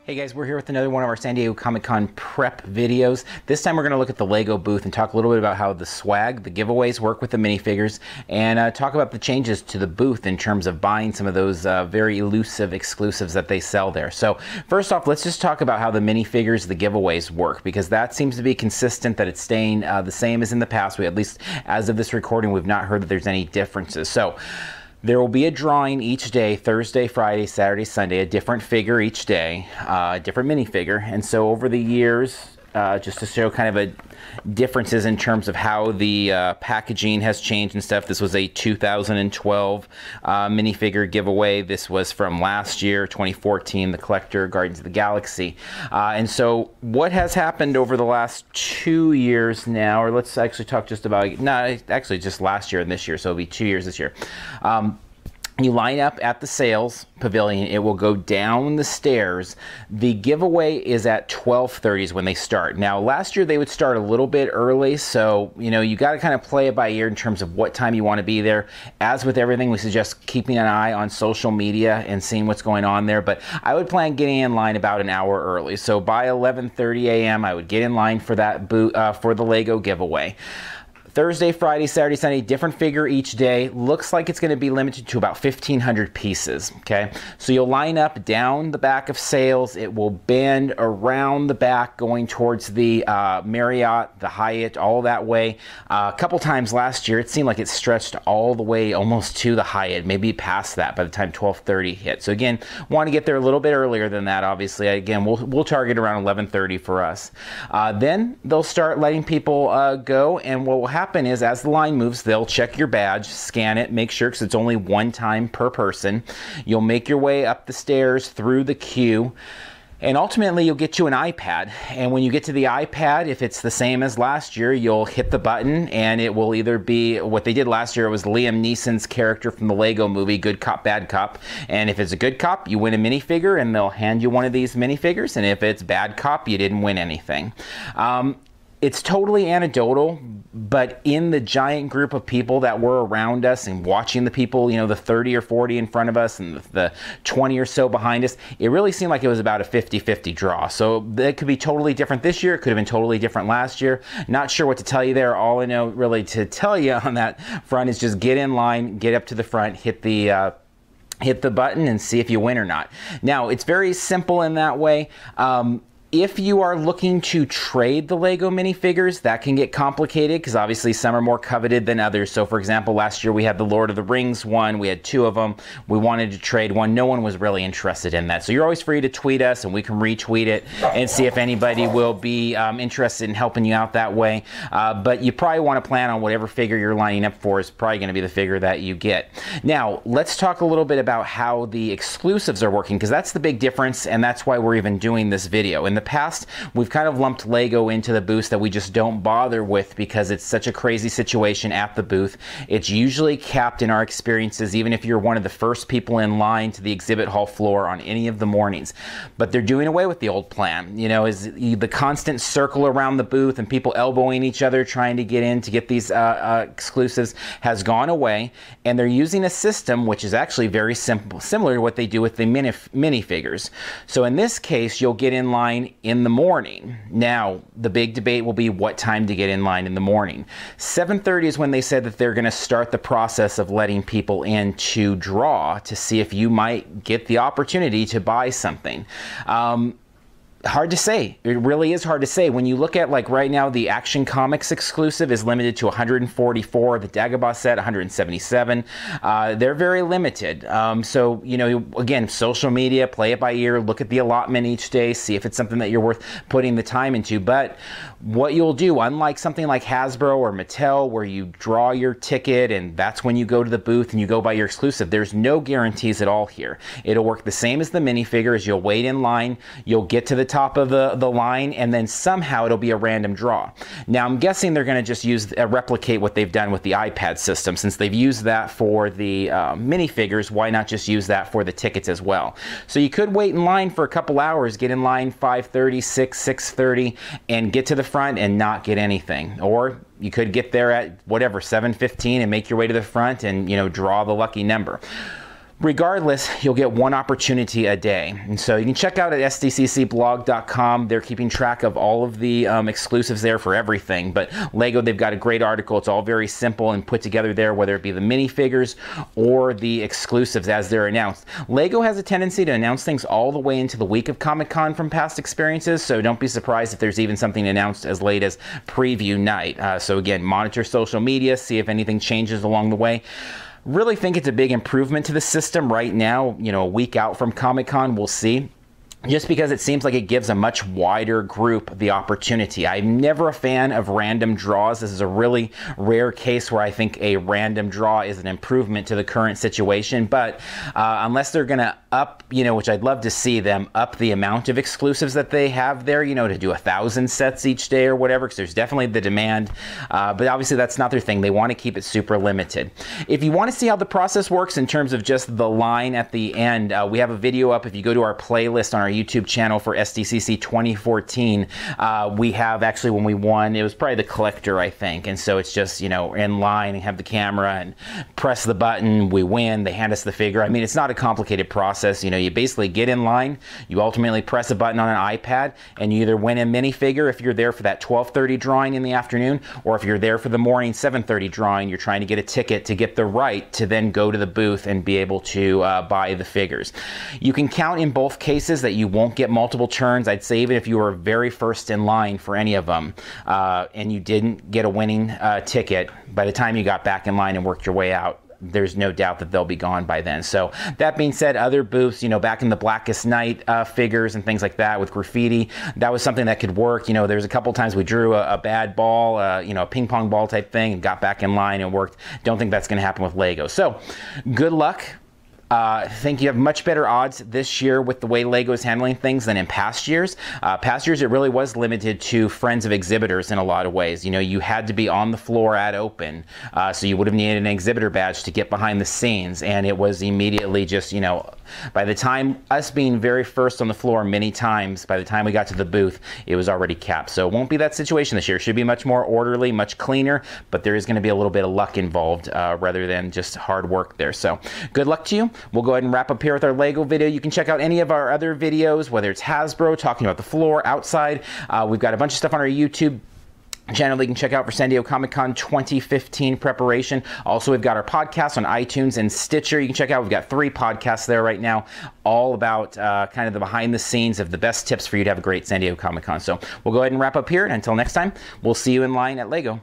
Hey guys, we're here with another one of our San Diego Comic-Con prep videos. This time we're going to look at the Lego booth and talk a little bit about how the swag, the giveaways work with the minifigures, and talk about the changes to the booth in terms of buying some of those very elusive exclusives that they sell there. So first off, let's just talk about how the minifigures, the giveaways work, because that seems to be consistent, that it's staying the same as in the past. We, at least as of this recording, we've not heard that there's any differences. So there will be a drawing each day, Thursday, Friday, Saturday, Sunday, a different figure each day, a different minifigure. And so over the years, just to show kind of a differences in terms of how the packaging has changed and stuff. This was a 2012 minifigure giveaway. This was from last year, 2014, the Collector Guardians of the Galaxy. And so what has happened over the last 2 years now, or let's actually talk just about, no, actually just last year and this year, so it'll be 2 years this year. You line up at the sales pavilion, it will go down the stairs. The giveaway is at 12:30 is when they start. Now last year they would start a little bit early, so you know, you got to kind of play it by ear in terms of what time you want to be there. As with everything, we suggest keeping an eye on social media and seeing what's going on there, but I would plan getting in line about an hour early. So by 11:30 a.m. I would get in line for that for the Lego giveaway. Thursday, Friday, Saturday, Sunday, different figure each day. Looks like it's going to be limited to about 1,500 pieces, okay? So you'll line up down the back of sales. It will bend around the back going towards the Marriott, the Hyatt, all that way. A couple times last year, it seemed like it stretched all the way almost to the Hyatt, maybe past that by the time 12:30 hit. So again, want to get there a little bit earlier than that, obviously. Again, we'll target around 11:30 for us. Then they'll start letting people go, and what will happen is as the line moves, they'll check your badge, scan it, make sure, because it's only one time per person. You'll make your way up the stairs through the queue, and ultimately you'll get you an iPad. And when you get to the iPad, if it's the same as last year, you'll hit the button and it will either be what they did last year. It was Liam Neeson's character from the Lego movie, Good Cop, Bad Cop. And if it's a good cop, you win a minifigure and they'll hand you one of these minifigures. And if it's bad cop, you didn't win anything. It's totally anecdotal, but in the giant group of people that were around us and watching the people, you know, the 30 or 40 in front of us and the 20 or so behind us, it really seemed like it was about a 50-50 draw. So it could be totally different this year. It could have been totally different last year. Not sure what to tell you there. All I know really to tell you on that front is just get in line, get up to the front, hit the button and see if you win or not. Now, it's very simple in that way. If you are looking to trade the Lego minifigures, that can get complicated because obviously some are more coveted than others. So for example, last year we had the Lord of the Rings one. We had 2 of them. We wanted to trade one. No one was really interested in that. So you're always free to tweet us and we can retweet it and see if anybody will be interested in helping you out that way. But you probably want to plan on whatever figure you're lining up for is probably going to be the figure that you get. Now, let's talk a little bit about how the exclusives are working, because that's the big difference, and that's why we're even doing this video. In the past, we've kind of lumped Lego into the booths that we just don't bother with because it's such a crazy situation at the booth. It's usually capped in our experiences, even if you're one of the first people in line to the exhibit hall floor on any of the mornings. But they're doing away with the old plan. You know, is the constant circle around the booth and people elbowing each other trying to get in to get these exclusives has gone away, and they're using a system which is actually very simple, similar to what they do with the minifigures. So in this case, you'll get in line in the morning. Now, the big debate will be what time to get in line in the morning. 7:30 is when they said that they're going to start the process of letting people in to draw to see if you might get the opportunity to buy something. Hard to say. It really is hard to say. When you look at, like right now, the Action Comics exclusive is limited to 144, the Dagobah set 177. They're very limited. So, you know, again, social media, play it by ear, look at the allotment each day, see if it's something that you're worth putting the time into. But what you'll do, unlike something like Hasbro or Mattel, where you draw your ticket and that's when you go to the booth and you go buy your exclusive, there's no guarantees at all here. It'll work the same as the minifigures. You'll wait in line, you'll get to the top of the line, and then somehow it'll be a random draw. Now I'm guessing they're going to just use replicate what they've done with the iPad system. Since they've used that for the minifigures, why not just use that for the tickets as well? So you could wait in line for a couple hours, get in line 5:30, 6:30, and get to the front and not get anything. Or you could get there at whatever 7:15 and make your way to the front and, you know, draw the lucky number. Regardless, you'll get one opportunity a day. And so you can check out at sdccblog.com. They're keeping track of all of the exclusives there for everything. But Lego, they've got a great article. It's all very simple and put together there, whether it be the minifigures or the exclusives as they're announced. Lego has a tendency to announce things all the way into the week of Comic-Con from past experiences, so don't be surprised if there's even something announced as late as preview night. So again, monitor social media, see if anything changes along the way. Really think it's a big improvement to the system right now. You know, a week out from Comic-Con, we'll see. Just because it seems like it gives a much wider group the opportunity. I'm never a fan of random draws. This is a really rare case where I think a random draw is an improvement to the current situation. But unless they're going to up, you know, which I'd love to see them up the amount of exclusives that they have there, you know, to do 1,000 sets each day or whatever, because there's definitely the demand. But obviously that's not their thing. They want to keep it super limited. If you want to see how the process works in terms of just the line at the end, we have a video up. If you go to our playlist on our YouTube channel for SDCC 2014, we have actually, when we won, it was probably the collector, I think, and so it's just, you know, in line and have the camera and press the button, we win, they hand us the figure. I mean, it's not a complicated process. You know, you basically get in line, you ultimately press a button on an iPad, and you either win a minifigure if you're there for that 12:30 drawing in the afternoon, or if you're there for the morning 7:30 drawing, you're trying to get a ticket to get the right to then go to the booth and be able to buy the figures. You can count in both cases that you won't get multiple turns. I'd say even if you were very first in line for any of them and you didn't get a winning ticket, by the time you got back in line and worked your way out, there's no doubt that they'll be gone by then. So that being said, other booths, you know, back in the Blackest Night figures and things like that with graffiti, that was something that could work. You know, there's a couple times we drew a bad ball, you know, a ping pong ball type thing, and got back in line and worked. Don't think that's going to happen with Lego. So good luck. I think you have much better odds this year with the way Lego is handling things than in past years. Past years, it really was limited to friends of exhibitors in a lot of ways. You know, you had to be on the floor at open, so you would have needed an exhibitor badge to get behind the scenes, and it was immediately just, you know, by the time us being very first on the floor many times, by the time we got to the booth, it was already capped. So it won't be that situation this year. It should be much more orderly, much cleaner, but there is going to be a little bit of luck involved rather than just hard work there. So good luck to you. We'll go ahead and wrap up here with our Lego video. You can check out any of our other videos, whether it's Hasbro, talking about the floor, outside. We've got a bunch of stuff on our YouTube channel that you can check out for San Diego Comic-Con 2015 preparation. Also, we've got our podcast on iTunes and Stitcher. You can check out, we've got 3 podcasts there right now, all about kind of the behind the scenes of the best tips for you to have a great San Diego Comic-Con. So we'll go ahead and wrap up here, and until next time, we'll see you in line at Lego.